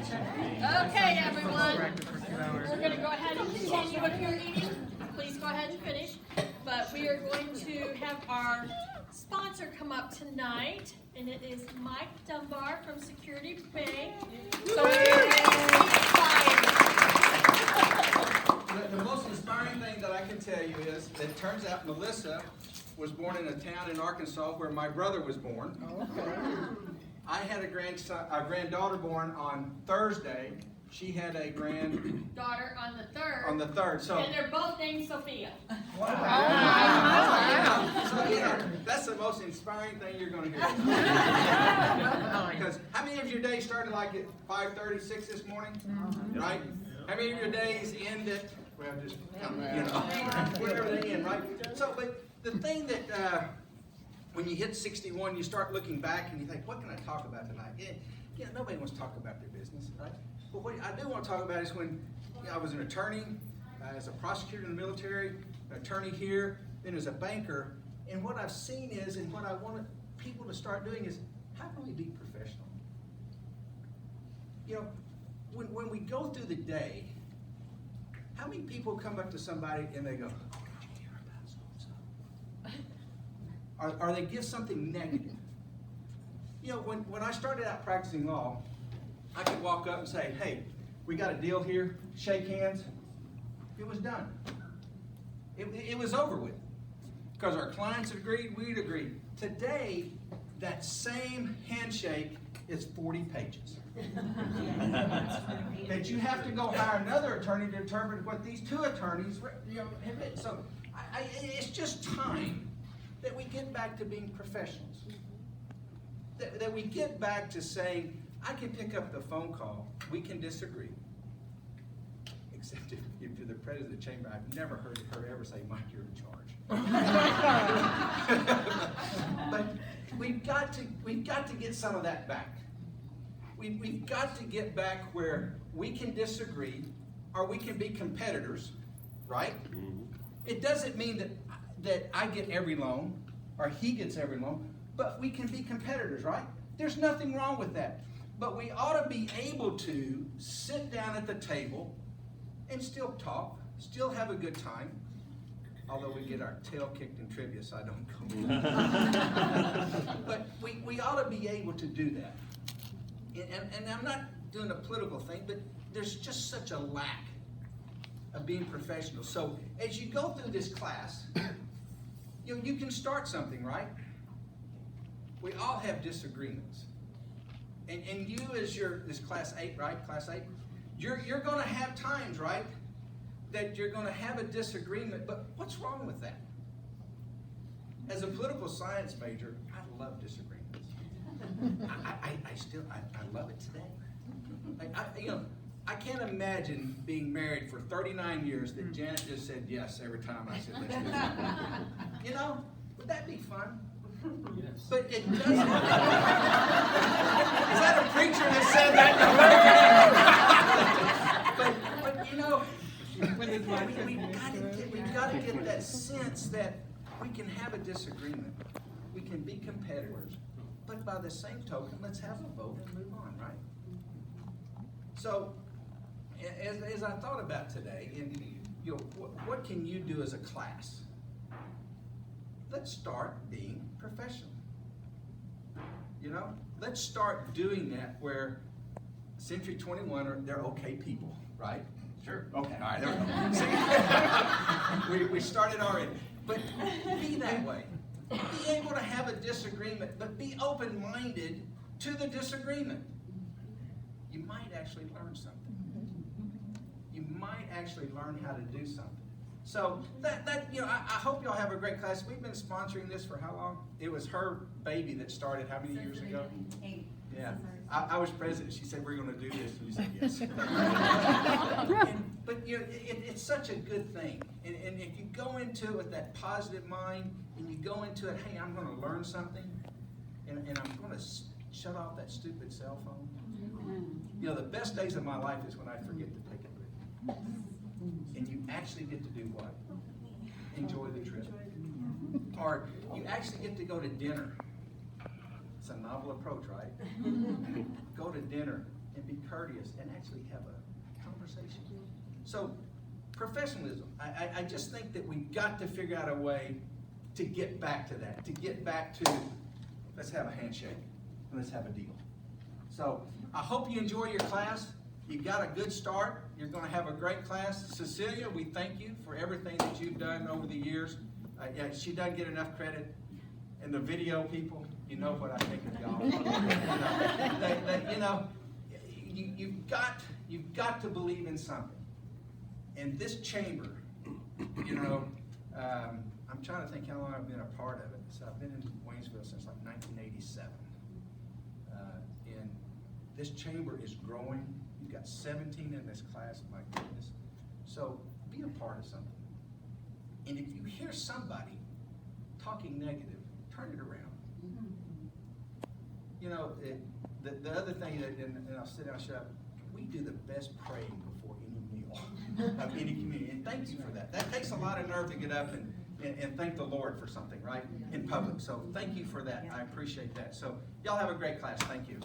Okay, everyone. We're going to go ahead and continue with your eating. Please go ahead and finish. But we are going to have our sponsor come up tonight, and it is Mike Dunbar from Security Bank. So we're The most inspiring thing that I can tell you is that it turns out Melissa was born in a town in Arkansas where my brother was born. I had a granddaughter born on Thursday. She had a daughter on the 3rd. On the 3rd. So, and they're both named Sophia. Wow. So, that's the most inspiring thing you're going to hear. Because how many of your days started like at 5:36 this morning? Right? How many of your days end at, well, just, wherever they end, right? So, but the thing that, when you hit 61, you start looking back and you think, what can I talk about tonight? Yeah, nobody wants to talk about their business, right? But what I do want to talk about is when I was an attorney, as a prosecutor in the military, an attorney here, then as a banker, and what I've seen is, and what I want people to start doing is, how can we be professional? You know, when we go through the day, how many people come up to somebody and they go, oh, did you hear about so-and-so? Or they give something negative. You know, when I started out practicing law, I could walk up and say, hey, we got a deal here, shake hands. It was done. It was over with. Because our clients agreed, we'd agreed. Today, that same handshake is 40 pages. That you have to go hire another attorney to interpret what these two attorneys have written. So it's just time that we get back to being professionals. That we get back to saying, I can pick up the phone call, we can disagree. Except if you're the president of the chamber, I've never heard her ever say, Mike, you're in charge. But we've got to get some of that back. We've got to get back where we can disagree, or we can be competitors, right? It doesn't mean that I get every loan, or he gets every loan, but we can be competitors, right? There's nothing wrong with that. But we ought to be able to sit down at the table and still talk, still have a good time, although we get our tail kicked in trivia, so I don't go. But we ought to be able to do that. And I'm not doing a political thing, but there's just such a lack of being professional. So as you go through this class, you can start something, right? We all have disagreements. And you as this class 8, right? Class 8, you're going to have times, right, that you're going to have a disagreement, but what's wrong with that? As a political science major, I love disagreements. I love it today. I can't imagine being married for 39 years that Janet just said yes every time I said let's do it. Would that be fun? Yes. But it doesn't. Is that a preacher that said that? we've got to get that sense that we can have a disagreement. We can be competitors. But by the same token, let's have a vote and move on, right? So, as I thought about today, what can you do as a class? Let's start being professional. Let's start doing that where Century 21 they're okay people, right? Sure. Okay. All right. There we go. See, we started already, but be that way. Be able to have a disagreement, but be open-minded to the disagreement. You might actually learn something. You might actually learn how to do something. So I hope y'all have a great class. We've been sponsoring this for how long? It was her baby that started how many years ago? 8. Yeah. I was president. She said, we're going to do this. And we said, yes. But it's such a good thing. And if you go into it with that positive mind, and you go into it, hey, I'm going to learn something, and I'm going to shut off that stupid cell phone. The best days of my life is when I forget to take it with me. And you actually get to do what? Enjoy the trip. Or you actually get to go to dinner. It's a novel approach, right? Go to dinner and be courteous and actually have a conversation. So, professionalism. I just think that we've got to figure out a way to get back to that, to get back to, let's have a handshake and let's have a deal. So, I hope you enjoy your class. You got a good start. You're going to have a great class. Cecilia, we thank you for everything that you've done over the years. Yeah, she doesn't get enough credit. And the video people, you know what I think of y'all. You've got to believe in something. And this chamber, I'm trying to think how long I've been a part of it. So I've been in Waynesville since like 1987. And this chamber is growing. You've got 17 in this class, my goodness. So be a part of something. And if you hear somebody talking negative, turn it around. The other thing that, and I'll sit down and shut up, we do the best praying before any meal of any community. And thank you for that. That takes a lot of nerve to get up and thank the Lord for something, right? In public. So thank you for that. I appreciate that. So y'all have a great class. Thank you.